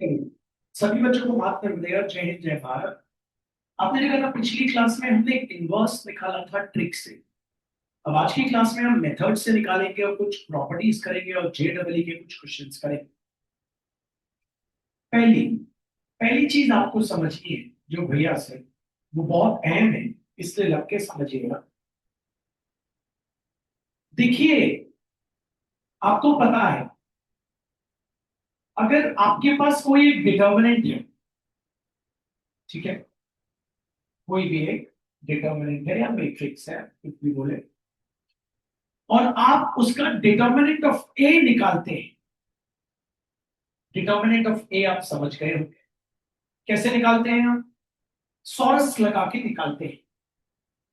सभी बच्चों को माफ कर देगा। जय हिंद जय भारत। आपने देखा था पिछली क्लास में हमने एक इनवर्स निकाला था ट्रिक से। अब आज की क्लास में हम मेथड से निकालेंगे और कुछ प्रॉपर्टीज करेंगे और JEE के कुछ क्वेश्चंस करेंगे। पहली पहली चीज आपको समझनी है जो भैया से, वो बहुत अहम है, इसलिए लग के समझिएगा। देखिए, आपको पता है, अगर आपके पास कोई एक डिटर्मिनेंट है, ठीक है, कोई भी एक डिटर्मिनेंट है या मैट्रिक्स है, कुछ भी बोले, और आप उसका डिटर्मिनेंट ऑफ ए निकालते हैं। डिटर्मिनेंट ऑफ ए आप समझ गए होंगे, कैसे निकालते हैं हम? सॉरस लगा के निकालते हैं।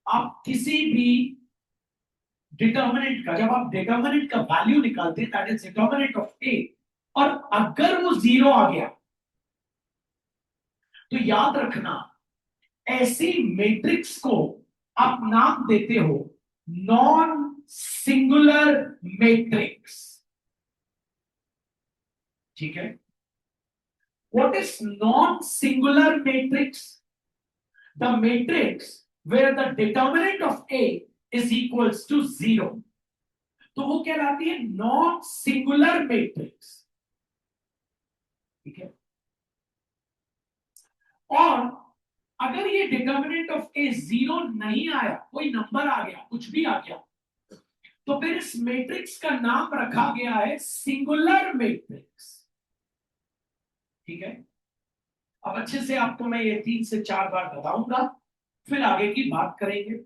आप किसी भी डिटर्मिनेंट का, जब आप डिटर्मिनेंट का वैल्यू निकालते हैं, दैट इज डिटर्मिनेंट ऑफ ए, और अगर वो जीरो आ गया तो याद रखना, ऐसी मैट्रिक्स को आप नाम देते हो नॉन सिंगुलर मैट्रिक्स। ठीक है? What is non singular matrix? The matrix where the determinant of A is equals to 0, तो वो कहलाती है नॉन सिंगुलर मैट्रिक्स। ठीक है? और अगर ये डिटर्मिनेंट ऑफ ए जीरो नहीं आया, कोई नंबर आ गया, कुछ भी आ गया, तो फिर इस मैट्रिक्स का नाम रखा गया है सिंगुलर मैट्रिक्स। ठीक है? अब अच्छे से आपको मैं ये 3 से 4 बार बताऊंगा, फिर आगे की बात करेंगे।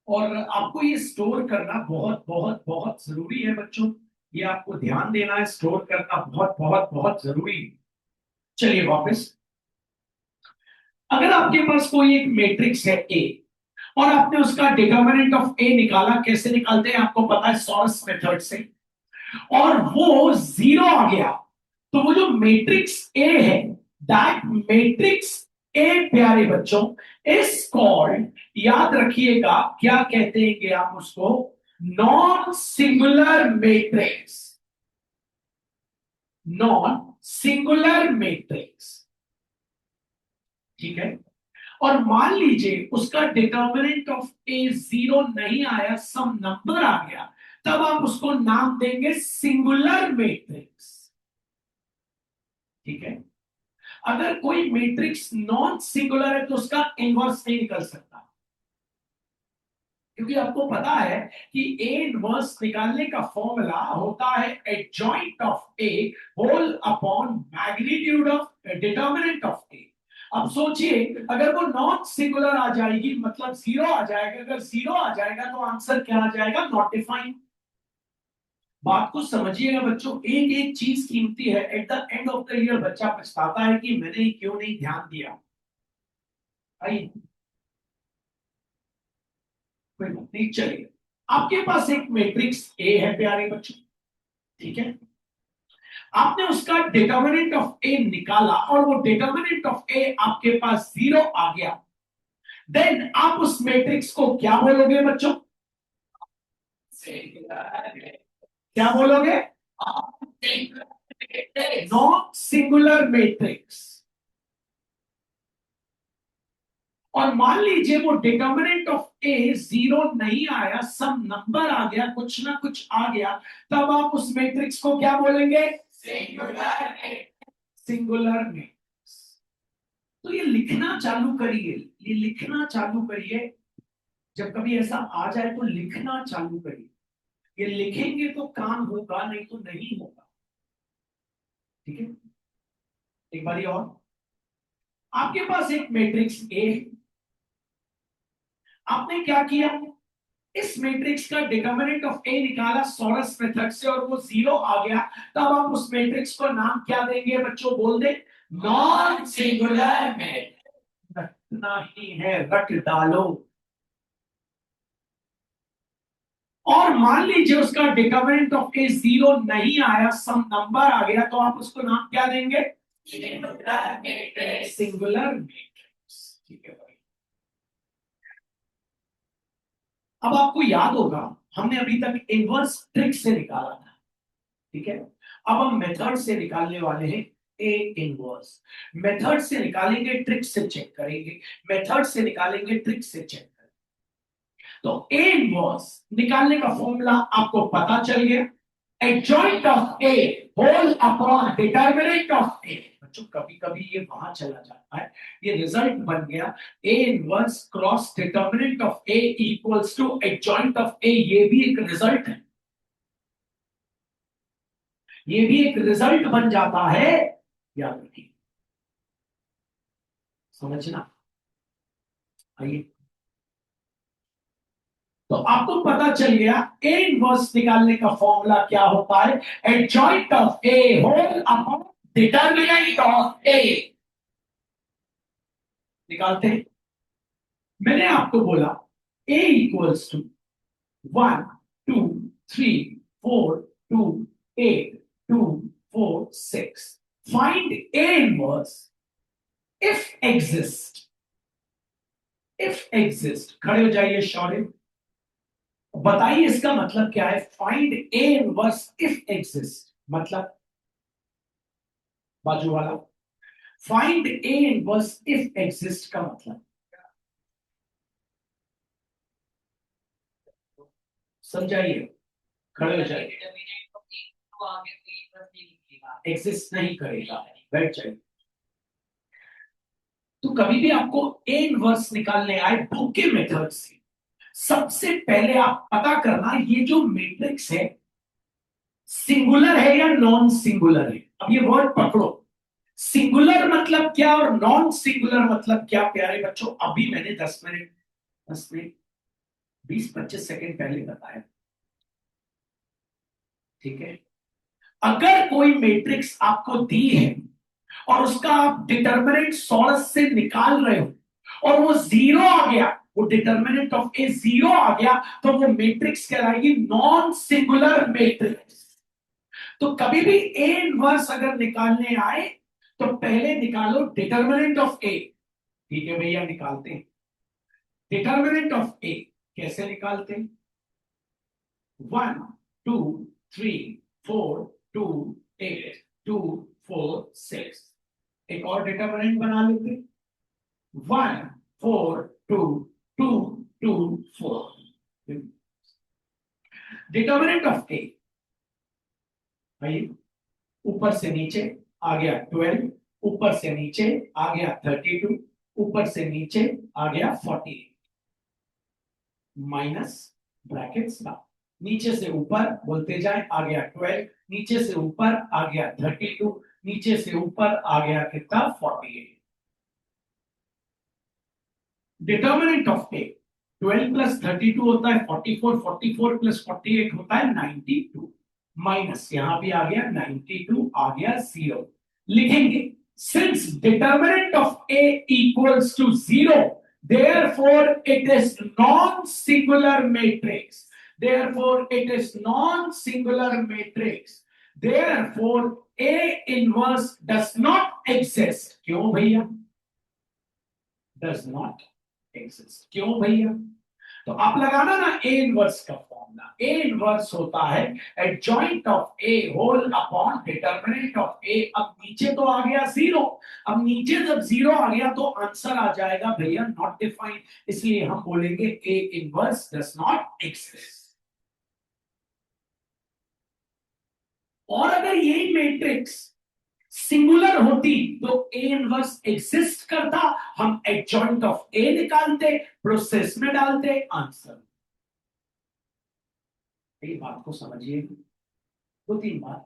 और आपको ये स्टोर करना बहुत बहुत बहुत जरूरी है बच्चों। ये आपको ध्यान देना है, स्टोर करना बहुत बहुत बहुत जरूरी है। चलिए वापस, अगर आपके पास कोई एक मैट्रिक्स है ए, और आपने उसका डिटर्मिनेंट ऑफ ए निकाला, कैसे निकालते हैं आपको पता है, सॉर्स मेथड से, और वो जीरो आ गया, तो वो जो मैट्रिक्स ए है, दैट मैट्रिक्स ए प्यारे बच्चों इज कॉल्ड, याद रखिएगा, क्या कहते हैं आप उसको? Non singular matrix. Non singular matrix. ठीक है? और मान लीजिए उसका डिटर्मिनेंट ऑफ ए जीरो नहीं आया, सम नंबर आ गया, तब आप उसको नाम देंगे सिंगुलर मैट्रिक्स। ठीक है? अगर कोई मैट्रिक्स नॉन सिंगुलर है तो उसका इनवर्स नहीं निकल सकता, क्योंकि आपको पता है कि ए इनवर्स निकालने का फॉर्मूला होता है adjoint of A whole upon magnitude of determinant of A. अब सोचिए, अगर वो नॉन सिंगुलर आ जाएगी मतलब जीरो आ जाएगा, अगर जीरो आ जाएगा तो आंसर क्या आ जाएगा? Not defined. बात को समझिएगा बच्चों, एक एक चीज कीमती है। At the end of the year बच्चा पछताता है कि मैंने क्यों नहीं ध्यान दिया। आइए, कोई बात नहीं, चलिए। आपके पास एक मैट्रिक्स ए है प्यारे बच्चों, ठीक है? आपने उसका डिटर्मिनेंट ऑफ ए निकाला और वो डिटर्मिनेंट ऑफ ए आपके पास जीरो आ गया, देन आप उस मैट्रिक्स को क्या बोलोगे बच्चों? क्या बोलोगे? Non singular matrix. और मान लीजिए वो डिटर्मिनेंट ऑफ ए जीरो नहीं आया, सम नंबर आ गया, कुछ ना कुछ आ गया, तब आप उस मैट्रिक्स को क्या बोलेंगे? सिंगुलर। Singular matrix. तो ये लिखना चालू करिए, ये लिखना चालू करिए। जब कभी ऐसा आ जाए तो लिखना चालू करिए। ये लिखेंगे तो काम होगा, नहीं तो नहीं होगा। ठीक है? एक बारी और, आपके पास एक मैट्रिक्स ए है, आपने क्या किया? इस मैट्रिक्स का डिटर्मिनेंट ऑफ ए निकाला सॉरस मेथड से और वो जीरो आ गया, तब आप उस मैट्रिक्स को नाम क्या देंगे बच्चों? बोल दे। Non singular matrix. रटना ही है, रट डालो। और मान लीजिए उसका डिटर्मिनेंट ऑफ ए जीरो नहीं आया, सम नंबर आ गया, तो आप उसको नाम क्या देंगे? Singular matrix. ठीक है भाई? अब आपको याद होगा, हमने अभी तक इनवर्स ट्रिक से निकाला था, ठीक है? अब हम मेथड से निकालने वाले हैं ए इनवर्स। मेथड से निकालेंगे, ट्रिक से चेक करेंगे, मेथड से निकालेंगे, ट्रिक से चेक करेंगे। तो ए इनवर्स निकालने का फॉर्मूला आपको पता चल गया, adjoint of A whole upon determinant of A. बच्चों कभी कभी ये वहां चला जाता है, ये रिजल्ट बन गया A inverse cross determinant of A equals to adjoint of A, ये भी एक रिजल्ट है, ये भी एक रिजल्ट बन जाता है, याद रखिए, समझना। आइए, तो आपको पता चल गया ए इनवर्स निकालने का फॉर्मूला क्या होता है, adjoint of A whole upon determinant of A. निकालते हैं। मैंने आपको बोला A equals to 1 2 3 4 2 8 2 4 6। Find A inverse if exist, if exist. खड़े हो जाइए शौर्य, बताइए इसका मतलब क्या है, find A inverse if exist, मतलब बाजू वाला, find A inverse if exist का मतलब, समझाइए, खड़े हो जाइए। एग्जिस्ट नहीं करेगा, बैठ जाइए। तो कभी भी आपको ए इनवर्स निकालने आए बुक के मेथड से, सबसे पहले आप पता करना ये जो मैट्रिक्स है सिंगुलर है या नॉन सिंगुलर है। अब ये वर्ड पकड़ो, सिंगुलर मतलब क्या और नॉन सिंगुलर मतलब क्या। प्यारे बच्चों अभी मैंने 10 मिनट 20-25 सेकंड पहले बताया, ठीक है। अगर कोई मैट्रिक्स आपको दी है और उसका आप डिटरमिनेंट सोर्स से निकाल रहे हो और वो जीरो आ गया, वो डिटरमिनेंट ऑफ ए जीरो आ गया, तो वो मैट्रिक्स कहलाएगी नॉन सिंगुलर मैट्रिक्स। तो कभी भी ए इनवर्स अगर निकालने आए तो पहले निकालो डिटरमिनेंट ऑफ ए। ठीक है भैया, निकालते हैं डिटरमिनेंट ऑफ ए। कैसे निकालते हैं, 1 2 3 4 2 8 2 4 6। एक और डिटरमिनेंट बना लेते, 1 4 2 2 2 4। डिटरमिनेंट ऑफ ए, भाई ऊपर से नीचे आ गया 12, ऊपर से नीचे आ गया 32, ऊपर से नीचे आ गया 48, माइनस ब्रैकेट्स का, नीचे से ऊपर बोलते जाए आ गया 12, नीचे से ऊपर आ गया 32, नीचे से ऊपर आ गया कितना 48। डिटर्मिनेंट ऑफ ए 12 प्लस 32 होता है 44, 44 प्लस 48 होता है 92, माइनस यहां भी आ गया 92, आ गया 0। लिखेंगे since determinant of A equals to 0, therefore it is non-singular matrix, therefore it is non-singular matrix, therefore A inverse does not exist। क्यों भैया does not exist, क्यों भैया। तो आप लगाना ना ए इनवर्स का फॉर्मूला, ए इनवर्स होता है adjoint of A whole upon determinant of A. अब नीचे तो आ गया 0, अब नीचे जब 0 आ गया तो आंसर आ जाएगा भैया नॉट डिफाइंड, इसलिए हम बोलेंगे A inverse does not exist. और अगर यही मैट्रिक्स सिंगुलर होती तो ए इनवर्स एग्जिस्ट करता, हम एडजॉइंट ऑफ ए निकालते, प्रोसेस में डालते, आंसर। ये बात को समझिए, 2-3 बार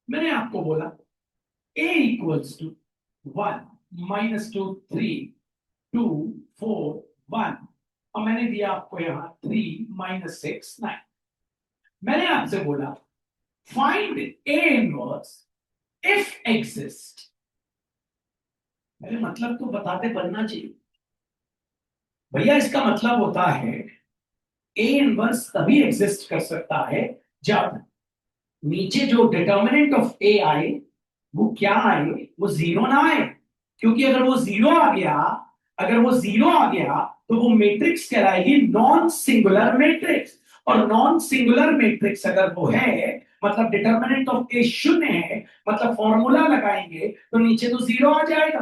मैंने आपको बोला a इक्वल्स टू 1 -2 3 2 4 1, और मैंने दिया आपको यहां 3 - 6 9। मैंने आपसे बोला find a inverse if exist. मेरे मतलब तो बताते बनना चाहिए भैया। इसका मतलब होता है ए इनवर्स तभी एग्जिस्ट कर सकता है जब नीचे जो डिटर्मिनेंट ऑफ ए आए वो क्या आए, वो 0 ना आए। क्योंकि अगर वो 0 आ गया, अगर वो 0 आ गया तो वो मैट्रिक्स कहलाएगी नॉन सिंगुलर मैट्रिक्स। और नॉन सिंगुलर मैट्रिक्स अगर वो है मतलब डिटर्मिनेंट ऑफ ए 0 है, मतलब फॉर्मूला लगाएंगे तो नीचे तो जीरो आ जाएगा।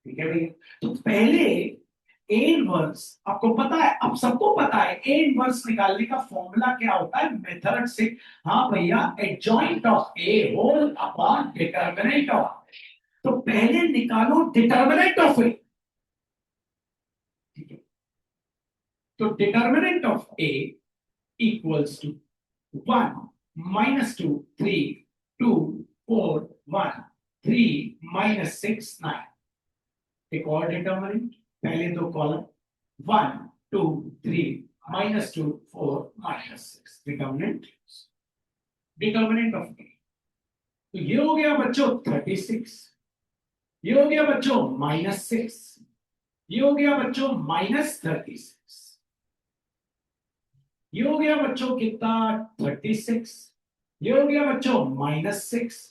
ठीक है भैया। तो पहले ए इनवर्स आपको पता है, अब सबको पता है ए इनवर्स निकालने का फॉर्मूला क्या होता है मेथड से। हाँ भैया, adjoint of A whole upon determinant of. तो पहले निकालो डिटर्मिनेंट ऑफ ए। ठीक है, तो determinant of A equals to 1 minus 2 3 2 4 1 3 minus 6 9। एक और डिटर्मिनेंट, पहले दो column 1 2 3 minus 2 4 minus 6 determinant. Determinant of A, तो ये हो गया बच्चों 36, ये हो गया बच्चों -6, ये हो गया बच्चों -36, ये हो गया बच्चों कितना 36, ये हो गया बच्चों -6,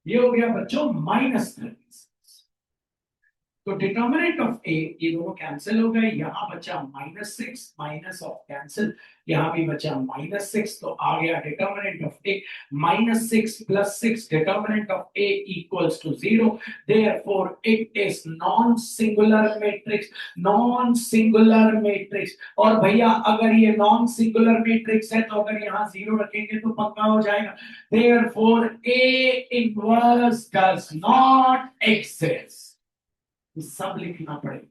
ये हो गया बच्चों -36। तो डिटर्मिनेंट ऑफ ए, ये दोनों कैंसिल हो गए, यहां बचा -6 माइनस ऑफ कैंसिल, यहां भी बचा -6, तो आ गया determinant of A -6 + 6 determinant of A equals to 0। Therefore it is non singular matrix. Non singular matrix. और भैया अगर ये नॉन सिंगुलर मैट्रिक्स है तो अगर यहां 0 रखेंगे तो पक्का हो जाएगा। Therefore A inverse does not exist. ये सब लिखना पड़ेगा।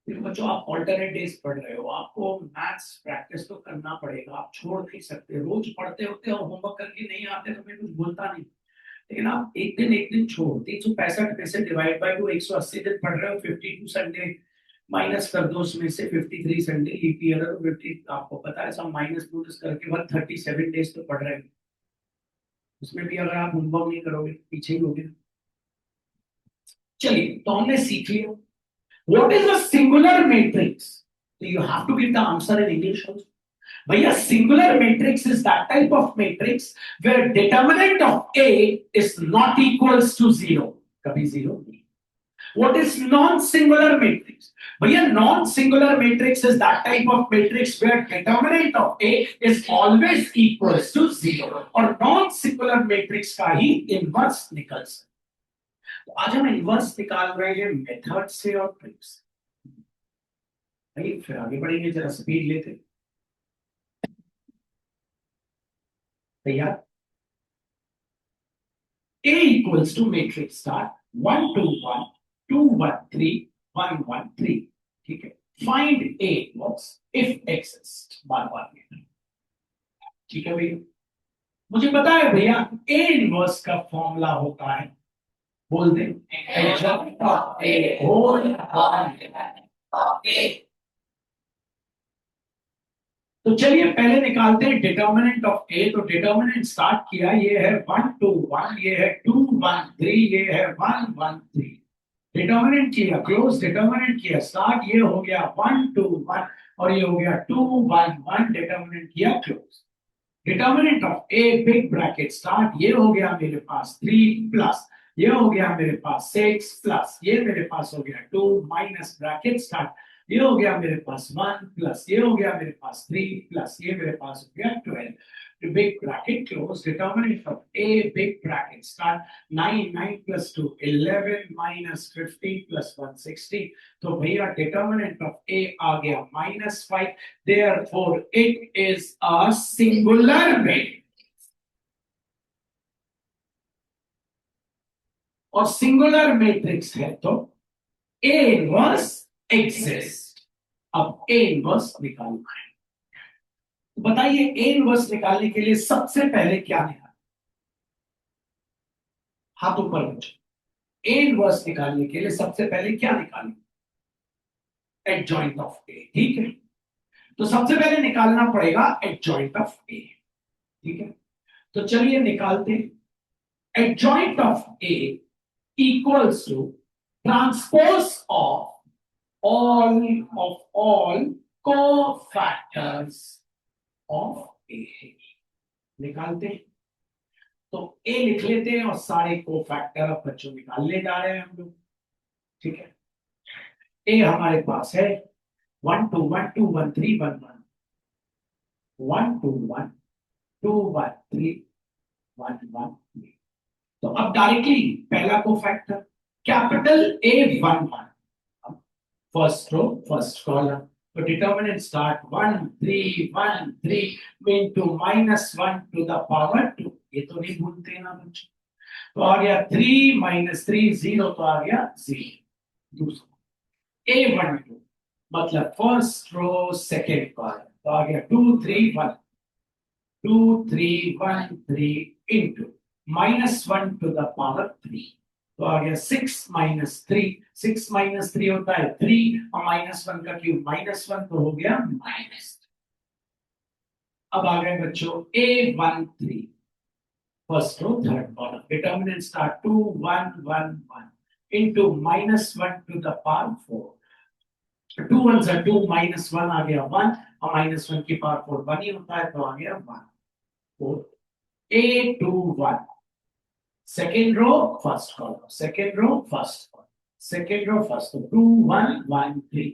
फिर बच्चों आप ऑल्टरनेट डेज पढ़ रहे हो, आपको मैथ्स प्रैक्टिस तो करना पड़ेगा, आप छोड़ नहीं सकते। रोज पढ़ते होते और होमवर्क करके नहीं आते तो मैं कुछ बोलता नहीं, लेकिन आप एक दिन छोड़ 365 में से डिवाइड बाय 2 180 दिन पढ़ रहे हो, 52 संडे माइनस कर दो, उसमें से 53 संडे लीप ईयर है, 50 आपको पता है सब माइनस माइनस करके 137 डेज तो पढ़ रहे हो। उसमें भी अगर आप होमवर्क नहीं करोगे पीछे ही होगे। चलिए, तो हमने सीख लिया what is a singular matrix. So you have to give the answer in English also. Bhaiya, singular matrix is that type of matrix where determinant of A is not equals to 0. Kabhi 0 nahi. What is non-singular matrix? Bhaiya, non-singular matrix is that type of matrix where determinant of A is always equals to 0. और non-singular matrix का ही inverse निकल सकता। तो आज हम inverse निकाल रहे हैं मेथड से और ट्रिक्स से। भाई फिर आगे बढ़ेंगे, जरा स्पीड लेते। तैयार? A equals to matrix start 1 2 1 2 1 3 1 1 3। ठीक है, find A inverse if exist, बार बार लेना। ठीक है भैया, मुझे पता है भैया A इनवर्स का फॉर्मूला होता है, बोल दे, adjoint of A whole upon A। तो चलिए पहले निकालते हैं डिटर्मिनेंट ऑफ ए। तो डिटर्मिनेंट स्टार्ट किया, ये है 1 2 1, ये है 2 1 3, ये है 1 1 3। डिटर्मिनेंट किया, क्लोज डिटर्मिनेंट किया, स्टार्ट, ये हो गया 1 2 1 और ये हो गया 2 1 1। डिटर्मिनेंट किया, close. Determinant of a big bracket start, ये हो गया मेरे पास 3 प्लस, ये हो गया मेरे पास 6 प्लस, ये मेरे पास हो गया 2 माइनस ब्रैकेट स्टार्ट, ये हो गया मेरे पास 1 प्लस, ये हो गया मेरे पास 3 प्लस, ये मेरे पास हो गया 12। Big bracket close. Determinant of a big bracket start 9 9 plus 2 11 minus 50 plus 1 60। तो भैया डिटर्मिनेंट ऑफ ए आ गया -5। Therefore, it is a singular matrix. और सिंगुलर मैट्रिक्स है तो A इनवर्स एग्जिस्ट। अब A इनवर्स निकालना है, तो बताइए A इनवर्स निकालने के लिए सबसे पहले क्या निकालना? हाथ ऊपर बच्चों। A इनवर्स निकालने के लिए सबसे पहले क्या निकालना? Adjoint of A। ठीक है, तो सबसे पहले निकालना पड़ेगा एडजॉइंट ऑफ A। ठीक है, तो चलिए निकालते हैं। Adjoint of A equals to transpose of all cofactors of A। निकालते हैं, तो A लिख लेते हैं और सारे कोफैक्टर अब बच्चों निकालने जा रहे हैं हम लोग। ठीक है, A हमारे पास है 1 2 1 2 1 3 1 1 1 2 1 2 1 3 1 1 3। तो अब डायरेक्टली पहला को factor capital A11 first row first column. तो determinant start 1 3 1 3 into -1 to the power 2। ये तो नहीं भूलते ना बच्चों। तो आ गया 3 - 3 0, तो आ गया 0। दूसरा A12 मतलब फर्स्ट रो सेकेंड कॉलम, तो आ गया 2 3 1 2 3 1 3 into -1 to the power 3। तो आ गया 6 - 3, 6 - 3 होता है 3 और -1 का क्यूब -1, तो हो गया माइनस। अब आ गए बच्चों A13 first row third column. Determinant start 2 1 1 1 into -1 to the power 4। 2 1 are 2, -1 आ गया 1 और -1 की पावर 4 1 ही होता है, तो आ गया 1 4। A21 second row first column, second row first column, second row first, so 2 1 1 3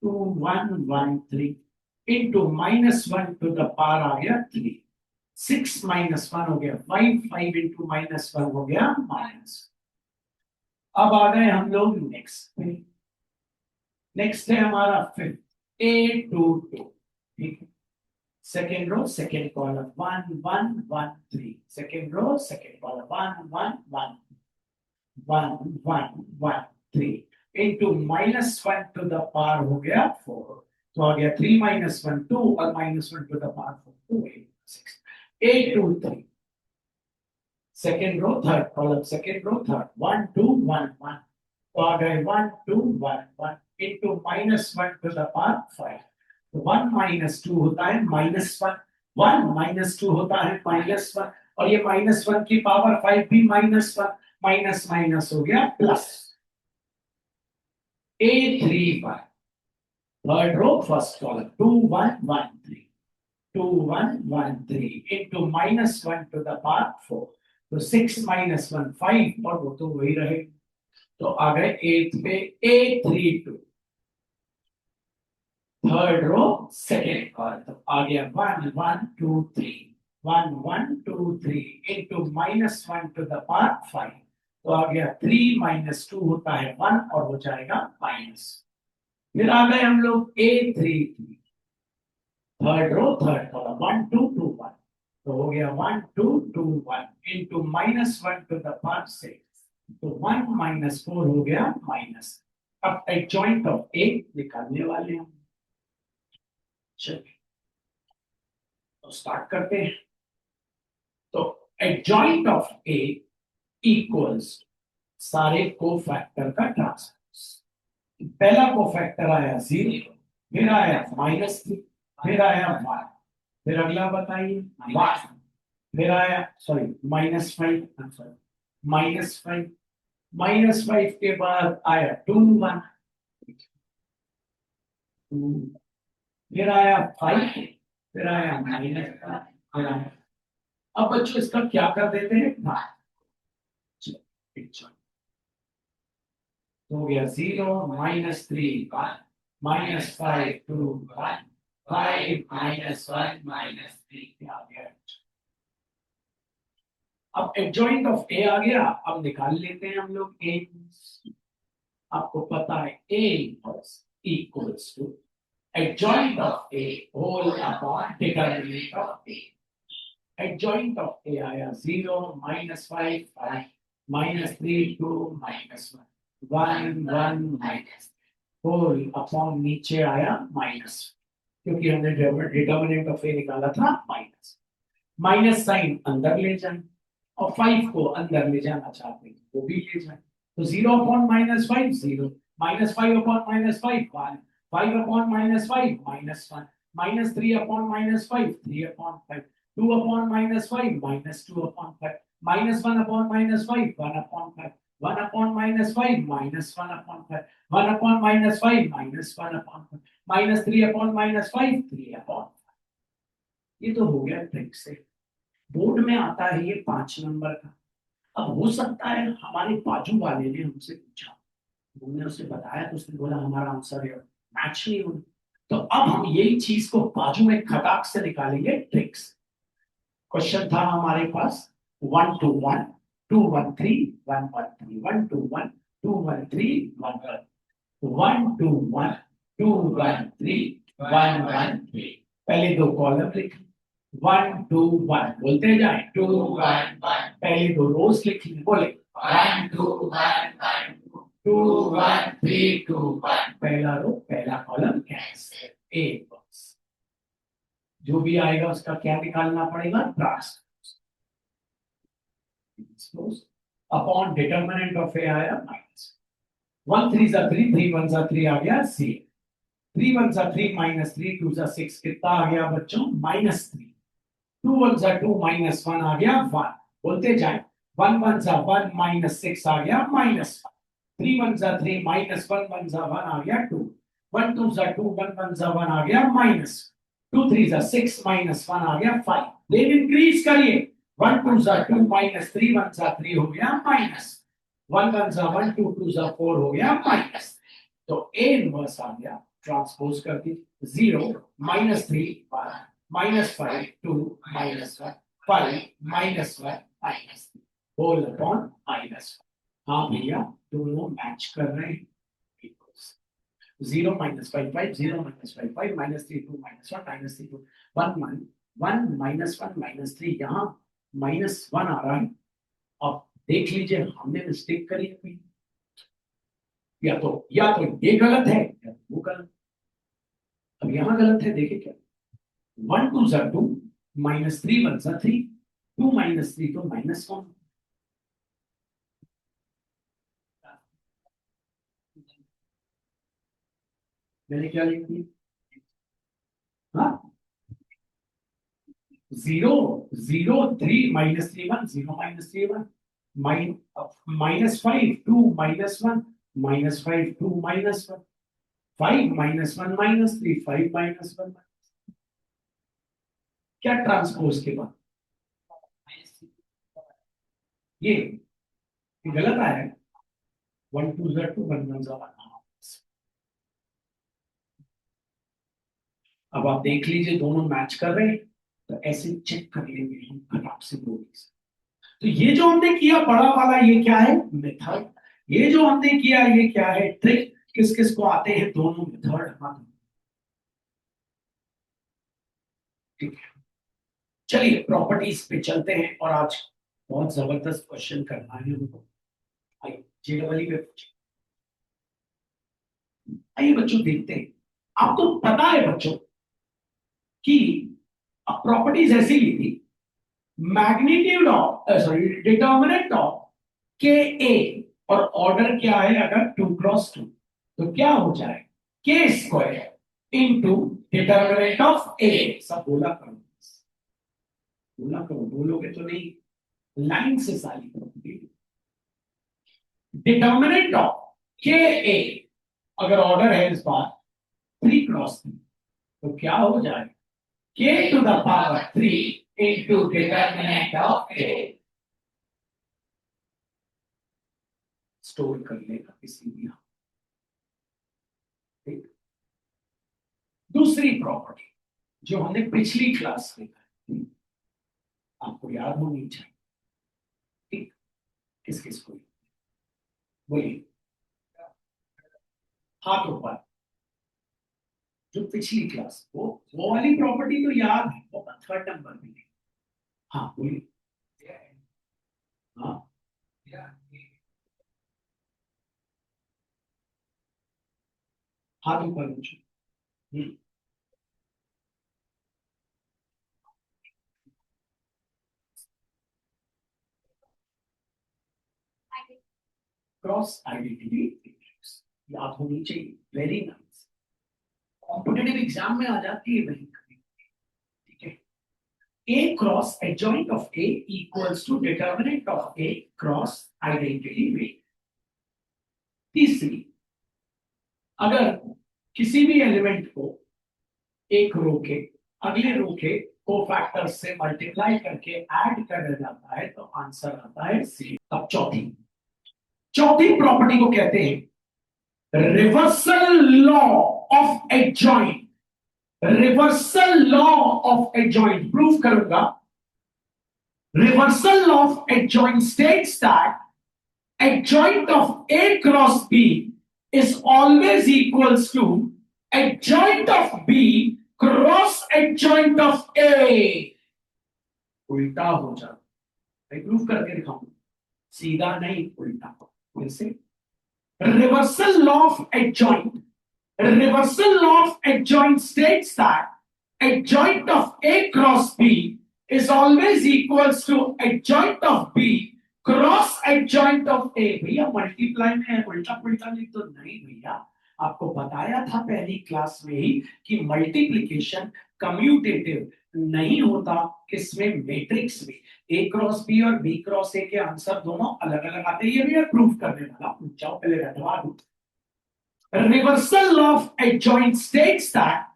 2 1 1 3 into -1 to the power आ गया 3। 6 - 1 हो गया 5, 5 into -1 हो गया माइनस। अब आ गए हम लोग नेक्स्ट पे। नेक्स्ट है हमारा फिफ्थ A22, ठीक है। Second row, second column, 1 1 1 3। Second row, second column, 1 1 1 1 1 1 3 into -1 to the power हो गया 4। तो आ गया 3 - 1 2 और -1 to the power 4 2 8 6। A23 second row third column, second row third, 1 2 1 1। तो आ गए 1 2 1 1 into -1 to the power 5। 1 - 2 होता है -1, 1 - 2 होता है -1, और ये -1 की पावर 5 भी -1, माइनस माइनस हो गया plus. A31 third row first column, 2 1 1 3 2 1 1 3 into -1 to the power 4। तो 6 - 1 5, और वो तो वही रहे। तो आ गए 8 पे A32 third row second column, तो आ गया 1 1 2 3 1 1 2 3 into -1 to the power 5। तो आ गया 3 - 2 होता है 1 और हो जाएगा माइनस। फिर आ गए हम लोग A33 third row third column, 1 2 2 1। तो हो गया 1 2 2 1 into -1 to the power 6। तो 1 - 4 हो गया माइनस। अब एडजॉइंट ऑफ A निकालने वाले हैं। चलिए तो स्टार्ट करते हैं। तो एडजॉइंट ऑफ ए इक्वल्स सारे कोफैक्टर का ट्रांसपोज। पहला कोफैक्टर आया 0, फिर आया -3, फिर आया 1, फिर अगला बताइए 1, फिर आया सॉरी -5, सॉरी -5 के बाद आया 2 1, फिर आया 5, फिर आया -5। अब बच्चों इसका क्या कर देते हैं ना, तो हो गया 0 -3 1 -5 2 1 5 -1 -3 आ गया। अब एडजॉइंट ऑफ ए आ गया। अब निकाल लेते हैं हम लोग ए। आपको पता है A equals to adjoint of A whole upon determinant of A. Adjoint of A आया 0 -5 5 -3 2 -1 1 1 माइनस होल अपॉन नीचे आया माइनस, क्योंकि हमने डिटर्मिनेंट ऑफ ए निकाला था माइनस। माइनस साइन अंदर ले जाए और 5 को अंदर ले जाना चाहते हैं वो भी ले जाए। तो 0 upon -5 0, -5 upon -5 1, 5 upon -5 -1, -3 upon -5 3 upon 5, 2 upon -5 -2 upon 5, -1 upon -5 1 upon 5, 1 upon -5 -1 upon 5, 1 upon -5 -1 upon 5, -3 upon -5 3 upon 5। ये तो हो गया ट्रिक से। बोर्ड में आता है ये 5 नंबर का। अब हो सकता है हमारे बाजू वाले ने हमसे पूछा, हमने उसे बताया तो उसने बोला हमारा आंसर है मैच नहीं हो। तो अब हम यही चीज को बाजू में खटाक से निकालेंगे ट्रिक्स। क्वेश्चन था हमारे पास 1 2 1 2 1 3 1 1 3 1 2 1 2 1 3 1 1 1 2 1 2 1 3 1 1 3 पहले दो कॉलम लिख 1 2 1 बोलते जाए 2 1 1 पहले दो रोज लिख बोले 1 2 1 1 2 1 3 2 1 पहला रो पहला कॉलम कैंसिल एक बॉक्स जो भी आएगा उसका क्या निकालना पड़ेगा transpose upon determinant of A आया माइनस 1 3 जा 3 3 1 जा 3 आ गया सी 3 1 जा 3 माइनस 3 2 जा 6 कितना आ गया बच्चों -3 2 1 जा 2 माइनस 1 आ गया 1 बोलते जाए 1 1 जा 1 माइनस 6 आ गया -1 3 1 जा 3 माइनस 1 1 जा 1 आ गया 2 1 2 जा 2 1 1 जा 1 आ गया माइनस 2 3 जा 6 माइनस 1 आ गया 5 देन इंक्रीज करिए 1 2 जा 2 माइनस 3 1 जा 3 हो गया माइनस 1 1 जा 1 2 2 जा 4 हो गया माइनस तो ए इनवर्स आ गया ट्रांसपोज कर दी 0 -3 1 -5 2 -1 5 -1 -3 होल अपॉन -1 हाँ भैया दोनों मैच कर रहे हैं 0 -5 5 0 -5 5 -3 2 -1 -3 2 1 1 1 -1 -3 यहाँ -1 आ रहा है अब देख लीजिए हमने मिस्टेक करी है या तो ये गलत है या तो वो गलत अब यहाँ गलत है देखिए क्या 1 2 जा 2 -3 1 जा 3 2 -3 तो -1 मैंने क्या लिख दिया हाँ 0 0 3 -3 1 0 -3 1 -5 2 -1 -5 2 -1 5 -1 -3 5 -1 क्या ट्रांसपोज के बाद ये गलत आया है 1 2 जा 2 1 1 जा 1 अब आप देख लीजिए दोनों मैच कर रहे हैं तो ऐसे चेक कर लेंगे हम खराब से बोली तो ये जो हमने किया बड़ा वाला ये क्या है मेथड ये जो हमने किया ये क्या है ट्रिक किस किस को आते हैं दोनों मेथड ठीक है चलिए प्रॉपर्टीज पे चलते हैं और आज बहुत जबरदस्त क्वेश्चन करना है उनको आइए जेडबलई में आइए बच्चों देखते हैं आपको पता है बच्चों कि प्रॉपर्टीज ऐसी ली थी magnitude of sorry determinant of के ए और ऑर्डर क्या है अगर 2 क्रॉस 2 तो क्या हो जाए के स्क्वायर इनटू डिटर्मिनेंट ऑफ ए सब बोला करो बोलोगे तो नहीं लाइन से सारी प्रॉपर्टी डिटर्मिनेंट ऑफ के ए अगर ऑर्डर है इस बार 3 क्रॉस 3 तो क्या हो जाए k to the power 3 into determinant of a store कर लेगा किसी भी ठीक दूसरी प्रॉपर्टी जो हमने पिछली क्लास में करी आपको याद होनी चाहिए ठीक किस किस को बोलिए हाथ ऊपर जो पिछली क्लास वो वाली प्रॉपर्टी तो याद है वो 3rd नंबर में है हाँ बोलिए हाँ हाथ ऊपर क्रॉस आइडेंटिटी याद होनी चाहिए वेरी नाइस कॉम्पिटिटिव एग्जाम में आ जाती है वही ठीक है A cross adjoint of A equals to determinant of A cross identity में तीसरी अगर किसी भी एलिमेंट को एक रो के अगले रो के कोफैक्टर से मल्टीप्लाई करके ऐड कर जाता है तो आंसर आता है सी अब चौथी प्रॉपर्टी को कहते हैं reversal law of adjoint reversal law of adjoint proof करूंगा Reversal of adjoint states that adjoint of A cross B is always equals to adjoint of B cross adjoint of A. उल्टा हो जाए, मैं proof करके दिखाऊंगा, सीधा नहीं उल्टा. फिर से reversal of adjoint. Reversal of adjoint states that adjoint of A cross B is always equals to adjoint of B cross adjoint of A. भैया मल्टीप्लाई में है, उल्टा पुल्टा लिख तो नहीं भैया. आपको बताया था पहली क्लास में ही कि मल्टीप्लिकेशन कम्यूटेटिव नहीं होता, किसमें, मैट्रिक्स में. ए क्रॉस बी और बी क्रॉस ए के आंसर दोनों अलग अलग आते हैं. ये भी प्रूफ करने वाला, जाओ पहले रटवा दो. Reversal of adjoint states that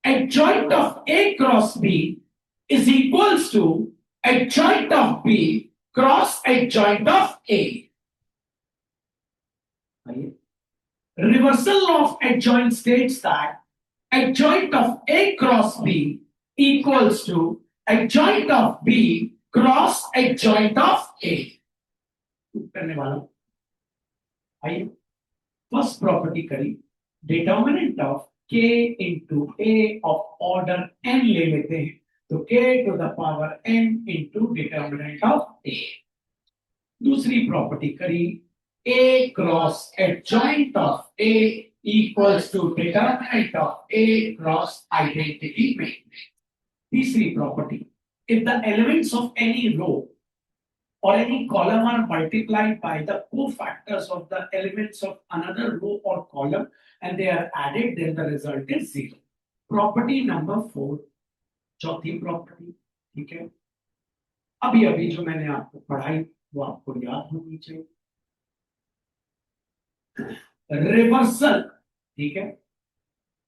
adjoint of A cross B is equals to adjoint of B cross adjoint of A. Reversal of adjoint states that adjoint of A cross B equals to adjoint of B cross adjoint of A. करने वाला आइए. First property करी, determinant of k into A of order n ले लेते हैं, तो k to the power n into determinant of a. दूसरी property करी, a cross adjoint of a equals to determinant of a cross identity matrix. तीसरी property, if the elements of any row or any column are multiplied by the cofactors of the elements of another row or column and they are added, then the result is 0. Property number 4, चौथी property. ठीक है, अभी अभी जो मैंने आपको पढ़ाई वो आपको याद होनी चाहिए. रिवर्सल, ठीक है,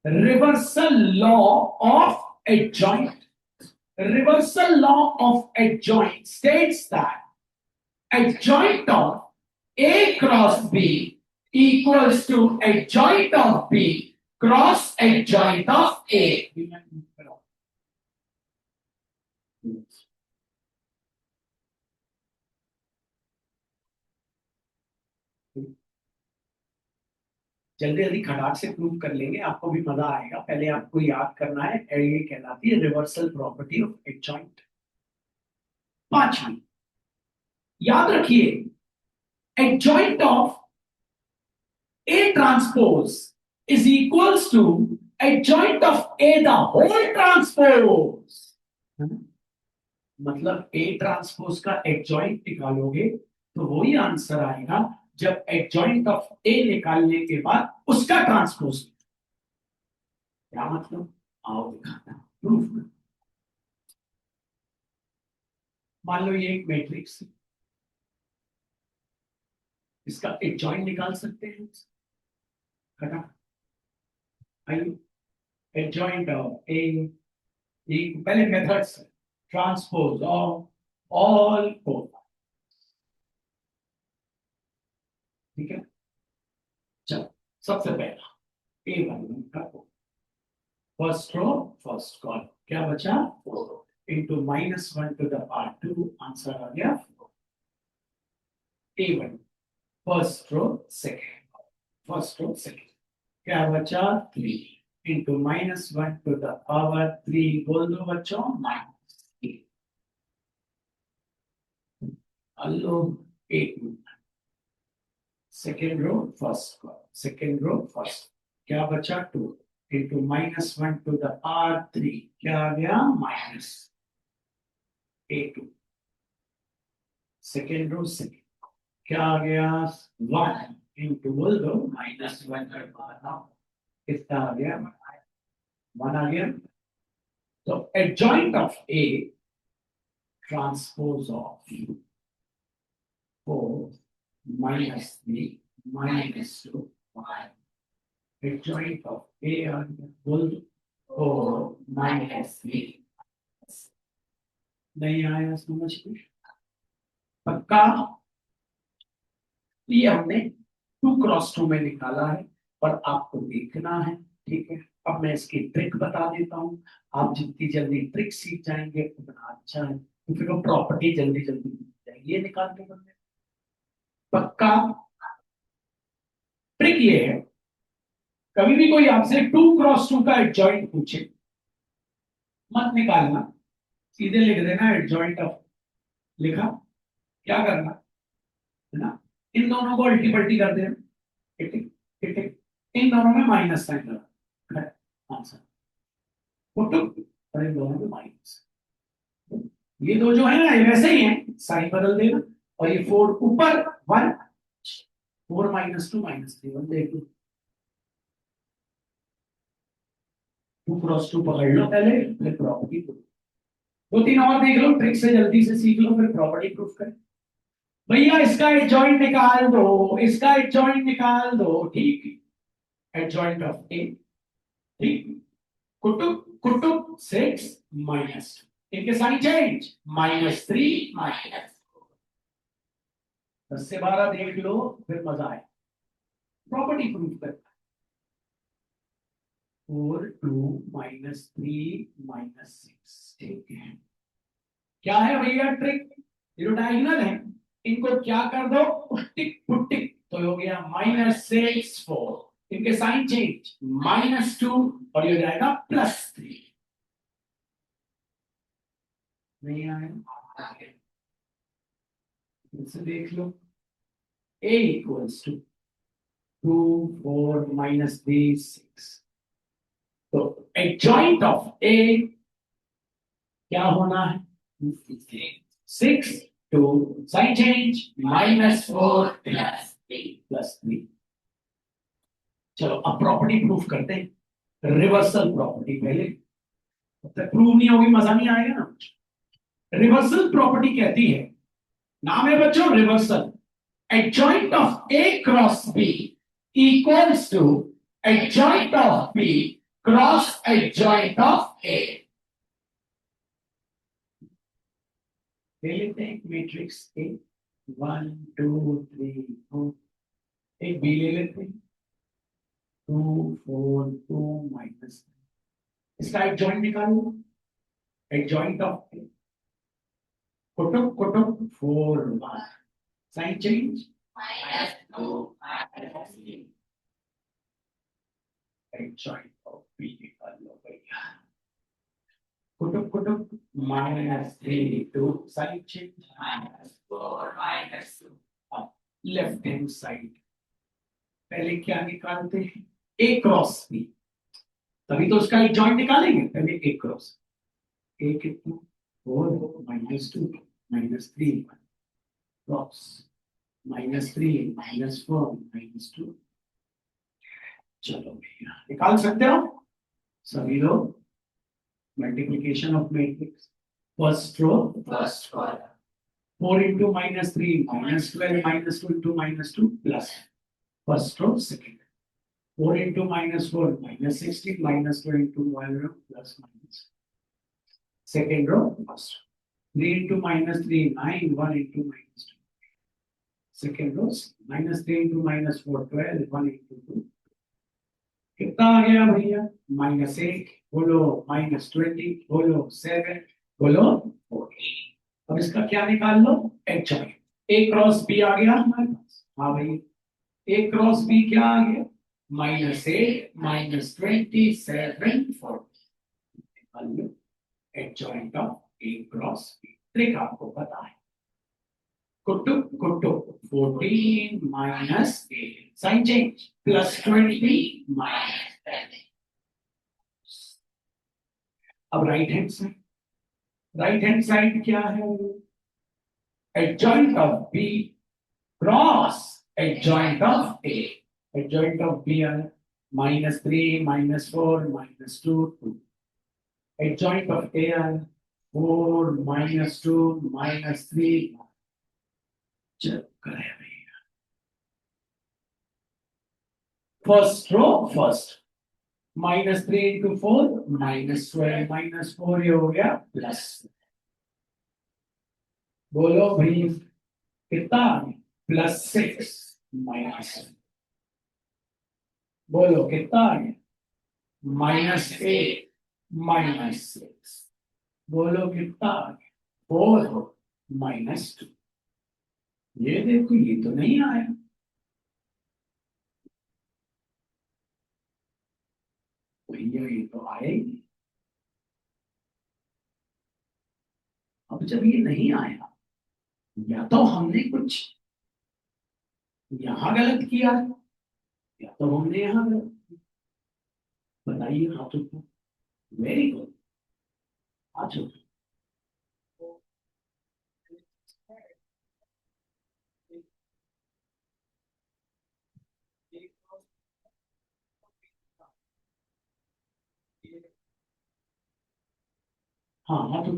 reversal law of adjoint. Reversal law of adjoint states that adjoint of A cross B equals to adjoint of B cross adjoint of A. जल्दी जल्दी खटाक से प्रूव कर लेंगे, आपको भी मजा आएगा. पहले आपको याद करना है, ये कहलाती है रिवर्सल प्रॉपर्टी ऑफ एडजॉइंट. पांचवी याद रखिए, adjoint of A transpose is equals to adjoint of A the whole transpose. मतलब A ट्रांसपोज का adjoint निकालोगे तो वही आंसर आएगा जब adjoint of A निकालने के बाद उसका ट्रांसपोज. क्या मतलब, आओ दिखाता हूं, प्रूफ. मान लो ये एक मैट्रिक्स, इसका एडजॉइंट निकाल सकते हैं. घटा एडजॉइंट ऑफ ए, पहले methods, transpose of all four. ठीक है, चलो सबसे पहला A1 का फर्स्ट रो फर्स्ट कॉलम क्या बचा, 4 into -1 to the power 2, answer आ गया 4. A1 first row second, first row second क्या बचा, 3 इंटू -1 टू द पावर 3, बोल दो बच्चों, -3. अल्लो 8 second row first, second row first क्या बचा, 2 इंटू -1 टू द पावर 3 क्या आ गया, -A2. सेकेंड रो सेकेंड क्या आ गया, 1 इंटू बोल दो -1 का पावर, कितना आ गया, 1 आ गया. तो adjoint of A transpose of 4 -3 -2 5, adjoint of A आ गया, बोल दो 4 -3. नहीं आया समझ में, पक्का. ये हमने 2 क्रॉस 2 में निकाला है पर आपको देखना है. ठीक है, अब मैं इसकी ट्रिक बता देता हूं. आप जितनी जल्दी ट्रिक सीख जाएंगे उतना अच्छा है. तो फिर वो प्रॉपर्टी जल्दी जल्दी मिल जाएगी। ये निकाल के बंदे पक्का। ट्रिक ये है, कभी भी कोई आपसे 2x2 का एडजॉइंट पूछे, मत निकालना, सीधे लिख देना एडजॉइंट ऑफ। लिखा, क्या करना है ना, इन दोनों को अल्टी पल्टी कर देना, टिक टिक टिक टिक, इन दोनों में माइनस साइन लगा, आंसर पुट, और इन दोनों में माइनस। ये दो जो है ना, ये वैसे ही है, साइन बदल देना, और ये 4 ऊपर 1, 4 -2 -3 1 देख लो। 2x2 पकड़ लो पहले, फिर प्रॉपर्टी प्रूफ। दो तीन और देख लो, ट्रिक से जल्दी से सीख लो, फिर प्रॉपर्टी प्रूफ करें। भैया इसका एडजॉइंट निकाल दो, इसका एडजॉइंट निकाल दो, ठीक, एडजॉइंट ऑफ ए, ठीक, कुटुब कुटुब 6 -2, इनके साइन चेंज, -3 -4, 10 से 12 देख लो, फिर मजा आए। प्रॉपर्टी प्रूफ कर, 4 2 -3 -6, ठीक है। क्या है भैया ट्रिक, ये डायगोनल है, इनको क्या कर दो, टिक पुटिक, तो हो गया -6 4, इनके साइन चेंज, -2, और ये हो जाएगा +3। नहीं आया, इसे देख लो, a इक्वल्स टू 2 4 -3 6, तो एडजॉइंट ऑफ a क्या होना है, 6 2, साइन चेंज, -4 +3। चलो अब प्रॉपर्टी प्रूफ करते हैं, रिवर्सल प्रॉपर्टी पहले, प्रूव नहीं होगी मजा नहीं आएगा ना। रिवर्सल प्रॉपर्टी कहती है, नाम है बच्चों reversal, adjoint of A cross B equals to adjoint of B cross adjoint of A। ले लेते हैं मैट्रिक्स A, 1 2 3 4, एक B ले लेते हैं, 2 4 2 -3, इसका एडजॉइंट निकालो, एडजॉइंट ऑफ A, कुटुब कुटुब 4 1, sign change, -2 -3, adjoint of B निकाल लो भैया, कुटुब कुटुब -3 2, साइन चेंज, -4 -2। अब लेफ्ट हैंड साइड पहले क्या निकालते हैं, A क्रॉस B, तभी तो उसका एडजॉइंट निकालेंगे, पहले A क्रॉस A कितना, 4 -2 -3 क्रॉस -3 -4 -2। चलो भैया निकाल सकते हो सभी लोग, multiplication of matrix, first row first column, 4 into -3 -12 -2 into -2 plus first row second, 4 into -4 -16 -2 into 1 row plus minus second row first, 3 into -3 9 1 into -2 second row, -3 into -4 12 1 into 2, कितना आ गया भैया, -8, बोलो -20, बोलो 7, बोलो 14। अब इसका क्या निकाल लो, एडजॉइंट, A क्रॉस B आ गया हमारे पास, हाँ भाई A क्रॉस B क्या आ गया, -8 -27 40, निकाल लो adjoint of A cross B। Trick आपको पता है, कुटुब कुटुब 14 -8, साइन चेंज, +20 -10। अब right hand side, right hand side क्या है, adjoint of B cross adjoint of A, adjoint of B है -3 -4 -2 2, adjoint of A है 4 -2 -3। चलो करें भैया, फर्स्ट रो फर्स्ट, -3 into 4 -12 -4, ये हो गया प्लस, बोलो भाई कितना, +6 माइनस, बोलो कितना आ गया, -8 -6, बोलो कितना आ गया, 4 -2। ये देखो ये तो नहीं आया। भैया ये तो आया ही नहीं। अब जब ये नहीं आया, या तो हमने कुछ यहाँ गलत किया है, या तो हमने यहाँ गलत। बताइए हाँ तो। Very good. आज हाँ हाँ तो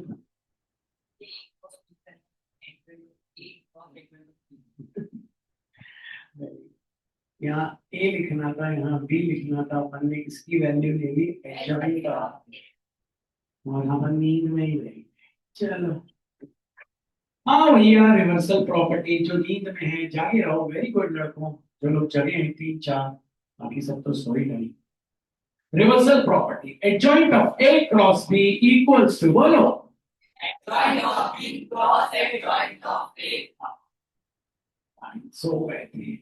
यहाँ ए लिखना था, यहाँ बी लिखना था, अपन ने किसकी वैल्यू ले ली, एच का, और हम नींद में ही रही। चलो हाँ भैया, रिवर्सल प्रॉपर्टी जो नींद में है जागे रहो। वेरी गुड लड़कों, जो लोग जगे हैं 3 4, बाकी सब तो सो ही नहीं। Reversal property, adjoint of A cross B equals to, बोलो Adjoint of B cross adjoint of A. सो कहते हैं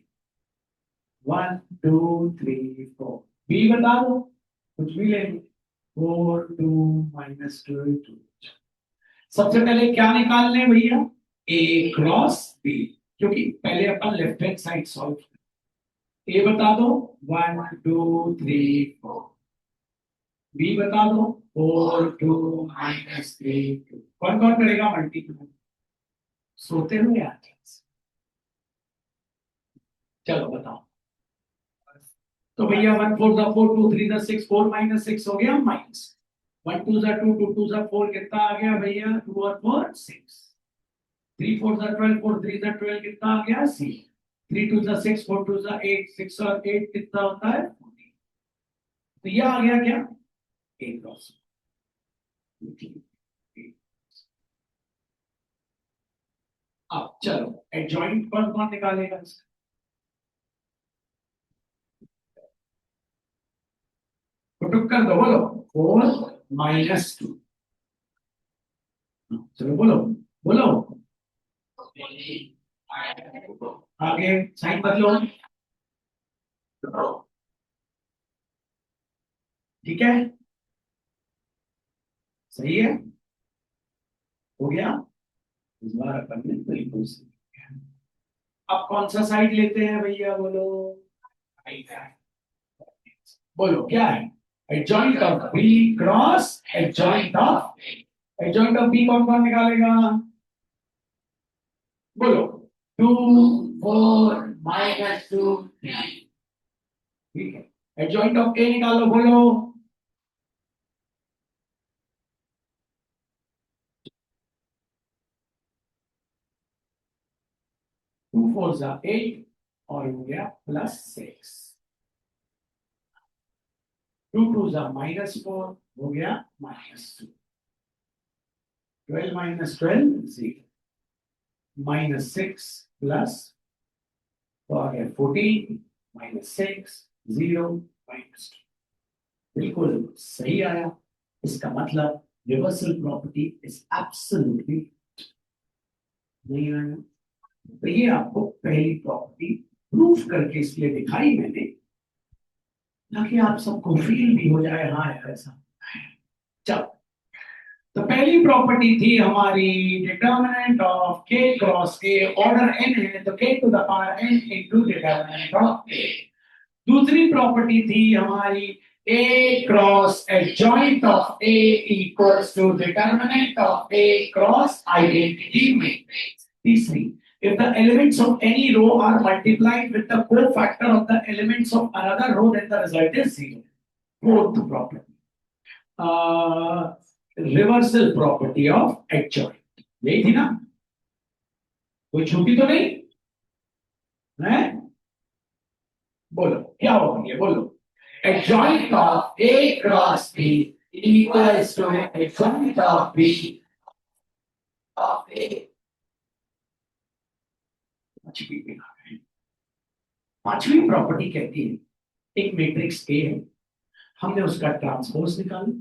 1 2 3 4। बी बता दो, कुछ भी ले लो। 4 2 -2 2। सबसे पहले क्या निकाल लें भैया, ए क्रॉस बी, क्योंकि पहले अपन लेफ्ट हैंड साइड सॉल्व। ए बता दो 1 2 3 4। बी बता दो 4 2 -3 2। कौन कौन करेगा मल्टीप्लाई, सोते हुए आज। चलो बताओ। तो भैया 1 4 जा 4 2 3 जा 6, 4 -6 हो गया माइनस। 1 2 जा 2 2 2 जा 4, कितना आ गया भैया, 2 और 4 6। 3 4 जा 12, 4 3 जा 12, कितना आ गया 6। 3 2 जा 6, 4 2 जा 8, 6 और 8 कितना होता है 14। तो ये आ गया क्या, ए क्रॉस। अब चलो एडजॉइंट कौन कौन निकालेगा इसका, पुट कर दो, बोलो 4 -2। चलो बोलो बोलो, आगे साइन बदलो। ठीक है, सही है, हो गया। इस बार अपन ने बिल्कुल सही किया। अब कौन सा साइड लेते हैं भैया, बोलो बोलो क्या है, adjoint of B cross adjoint of, adjoint of B कौन कौन निकालेगा, बोलो 2 4 -2 3। ठीक है, एडजॉइंट ऑफ ए निकालो, बोलो 2 4 जा 8, और हो गया +6। 2 2 जा -4, हो गया -2। 12 -12 0, -6 प्लस, तो आ गया 14 -6 0 -2। बिल्कुल सही आया। इसका मतलब रिवर्सल प्रॉपर्टी इज एब्सोल्युटली नहीं आया। तो ये आपको पहली प्रॉपर्टी प्रूफ करके इसलिए दिखाई मैंने, ताकि आप सबको फील भी हो जाए हाँ यार ऐसा। चलो, तो पहली प्रॉपर्टी थी हमारी, determinant of k cross A, order n है तो k to the power n into determinant of A. दूसरी प्रॉपर्टी थी हमारी, A cross adjoint of A equals to determinant of A cross identity matrix. तीसरी, if the elements of any row are multiplied with the cofactor of the elements of another row, then the result is 0. Fourth property, reversal property of adjoint, यही थी ना, कोई छूटी तो नहीं है, बोलो क्या होगा ये, बोलो adjoint of A cross B equals to adjoint of B of A. पांचवी प्रॉपर्टी कहती है एक मैट्रिक्स ए है, हमने उसका ट्रांसपोज निकाला,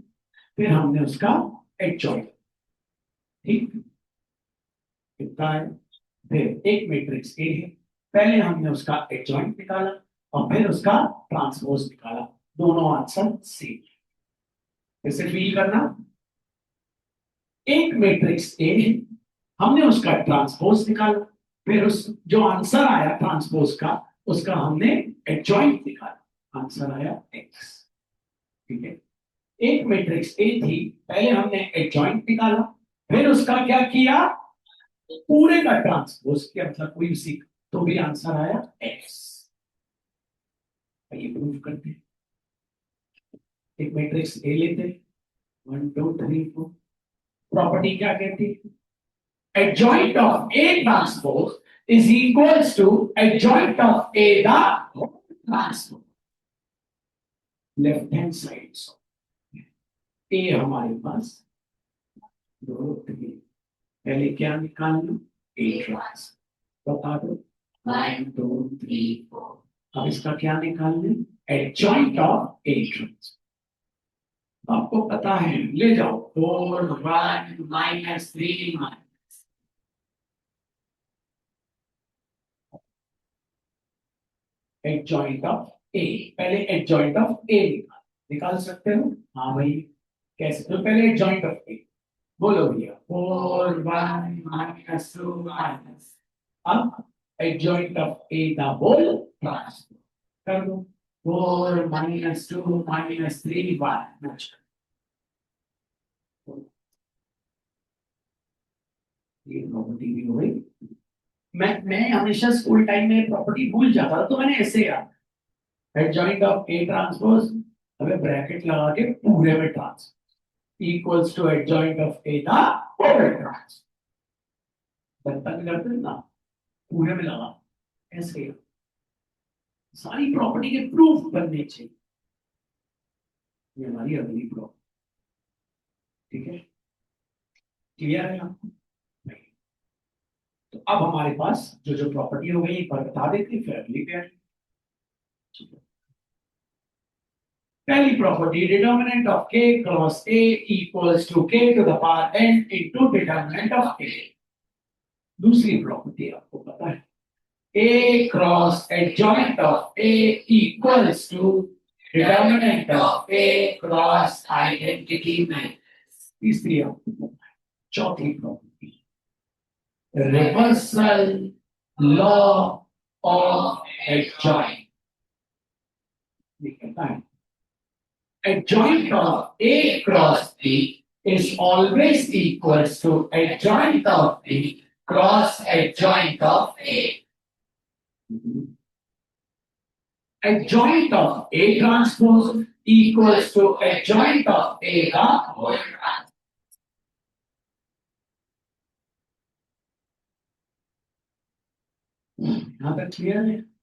फिर हमने उसका एडजॉइंट, ठीक, कितना है? फिर एक मैट्रिक्स ए है, पहले हमने उसका एडजॉइंट निकाला और फिर उसका ट्रांसपोज निकाला, दोनों आंसर सेम। इसे फील करना, एक मैट्रिक्स ए है, हमने उसका ट्रांसपोज निकाला, फिर उस जो आंसर आया ट्रांसपोज का उसका हमने एडजॉइंट निकाला, आंसर आया एक्स। ठीक है, एक मैट्रिक्स ए थी, पहले हमने एडजॉइंट निकाला, फिर उसका क्या किया, पूरे का ट्रांसपोज किया, मतलब कोई उसी, तो भी आंसर आया एक्स। ये प्रूफ करते हैं। एक मैट्रिक्स ए लेते हैं, 1 2 3 4, प्रॉपर्टी क्या कहती है, adjoint of A transpose is equals to adjoint of A the whole transpose, left hand side। so A हमारे पास 2 3, पहले क्या निकालना, A ट्रांसपोज, बता दो 1 2 3 4। अब इसका क्या निकालना, adjoint of A ट्रांसपोज। आपको पता है, ले जाओ 4 1 -3 एडजॉइंट ऑफ ए, पहले एडजॉइंट ऑफ ए निकाल सकते हो। हाँ भाई, कैसे, तो पहले एडजॉइंट ऑफ ए बोलो भैया, 4 1 -2 माइनस, अब adjoint of A the whole transpose कर दो, 4 -2 -3 1। ये प्रॉपर्टी भी हो गई। मैं हमेशा स्कूल टाइम में प्रॉपर्टी भूल जाता था, तो मैंने ऐसे याद, एडजॉइंट ऑफ ए ट्रांसपोज, हमें ब्रैकेट लगा के पूरे में transpose equals to adjoint of A the whole transpose, बनता भी करते हैं ना, पूरे में लगा, ऐसे सारी प्रॉपर्टी के प्रूफ बनने चाहिए। ये हमारी अगली प्रॉपर्टी, ठीक है, क्लियर है आपको? तो अब हमारे पास जो जो प्रॉपर्टी हो गई एक बार बता देते हैं, फिर अगली पे आएंगे। पहली property, determinant of k cross a equals to k to the power n into determinant of a। दूसरी प्रॉपर्टी आपको पता है, a cross adjoint of a equals to determinant of a cross identity matrix. तीसरी आपको पता है। चौथी property, reversal law of adjoint. ये कहता है adjoint of A cross B is always equals to adjoint of B cross adjoint of A. Adjoint of A transpose equals to adjoint of A the whole transpose. यहाँ तक clear है?